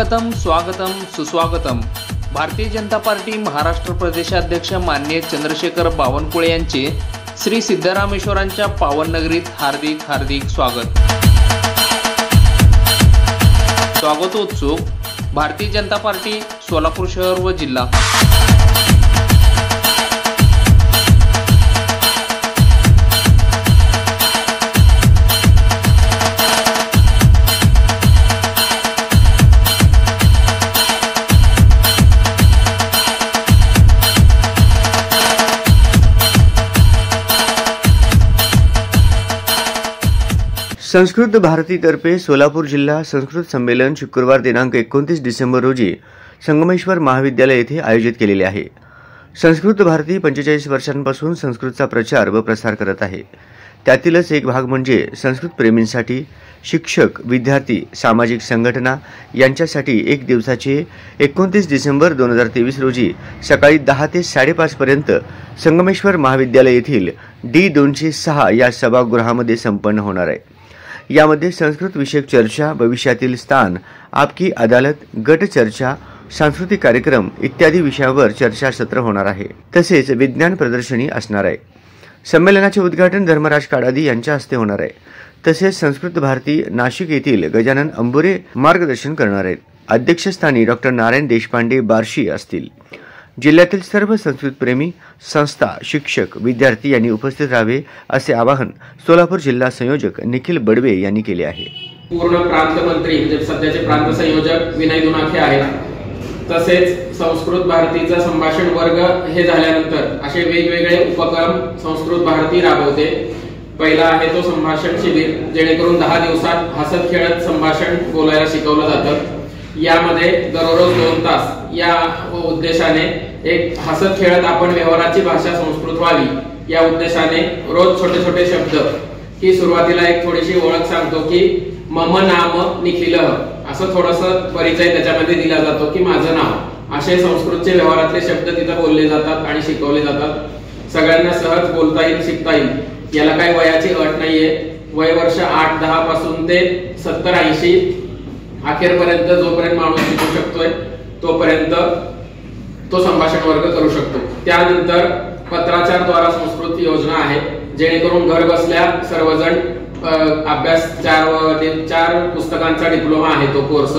स्वागतम स्वागतम सुस्वागतम। भारतीय जनता पार्टी महाराष्ट्र प्रदेशाध्यक्ष माननीय चंद्रशेखर बावनकुळे यांचे श्री सिद्धरामेश्वरांच्या पावन नगरीत हार्दिक हार्दिक स्वागत। स्वागतोत्सुक भारतीय जनता पार्टी सोलापूर शहर व जिल्हा। संस्कृत भारतीतर्फे सोलापूर जिल्हा संस्कृत संमेलन शुक्रवार दिनांक 29 डिसेंबर रोजी संगमेश्वर महाविद्यालय येथे आयोजित केलेले आहे। संस्कृत भारती 45 वर्षांपासून संस्कृतचा प्रचार व प्रसार करत आहे। त्यातीलच एक भाग म्हणजे संस्कृत प्रेमींसाठी शिक्षक, विद्यार्थी, सामाजिक संघटना यांच्यासाठी एक दिवसाचे 29 डिसेंबर 2023 रोजी सकाळी 10 ते 5:30 पर्यंत संगमेश्वर महाविद्यालय येथील D206 या सभागृहामध्ये संपन्न होणार आहे। यामध्ये संस्कृत विषयक चर्चा, भविष्यातील स्थान, आपकी अदालत, गट चर्चा, सांस्कृतिक कार्यक्रम इत्यादी विषयावर चर्चासत्र होणार आहे। तसेच विज्ञान प्रदर्शनी असणार आहे। संमेलनाचे उद्घाटन धर्मराज काडादी यांच्या हस्ते होणार आहे। तसेच संस्कृत भारती नाशिक येथील गजानन अंबुरे मार्गदर्शन करणार आहेत। अध्यक्षस्थानी डॉक्टर नारायण देशपांडे बार्शी असतील। जिल्ह्यातील सर्व संस्कृत प्रेमी, संस्था, शिक्षक, विद्यार्थी यांनी उपस्थित राहावे असे आवाहन सोलापूर जिल्हा संयोजक निखिल बडवे यांनी केले आहे। पूर्ण प्रांत मंत्री म्हणजे सध्याचे प्रांत संयोजक विनय दुनाखे आहेत। तसेच संस्कृत भारतीचा संभाषण वर्ग हे झाल्यानंतर असे वेगवेगळे उपक्रम संस्कृत भारती राबवते। पहिला आहे तो संभाषण शिबिर, जेणेकरून 10 दिवसात हसत खेळत संभाषण बोलायला शिकवलं जातं। यामध्ये दररोज 2 तास या उद्देशाने एक हसत खेळत आपण व्यवहाराची भाषा संस्कृत व्हावी या उद्देशाने रोज छोटे छोटे शब्द की सुरुवातीला एक थोडीशी ओळख सांगतो की मम नाम निखिल असं थोडंसं परिचय त्याच्यामध्ये दिला जातो की माझं नाव। असे संस्कृतचे व्यवहारातले शब्द तिथे बोलले जातात आणि शिकवले जातात। सगळ्यांना सहज बोलता येईल, शिकता येईल। याला काही वयाची अट नाहीये। वय वर्ष 8-10 पासून ते 70-80 अखेरपर्यंत जोपर्यंत माणूस शिकू शकतोय तोपर्यंत तो संभाषण वर्ग करू शकतो। त्यानंतर पत्राचारद्वारा संस्कृत योजना आहे, जेणेकरून घर बसल्या सर्वजण अभ्यास 4 पुस्तकांचा डिप्लोमा आहे तो कोर्स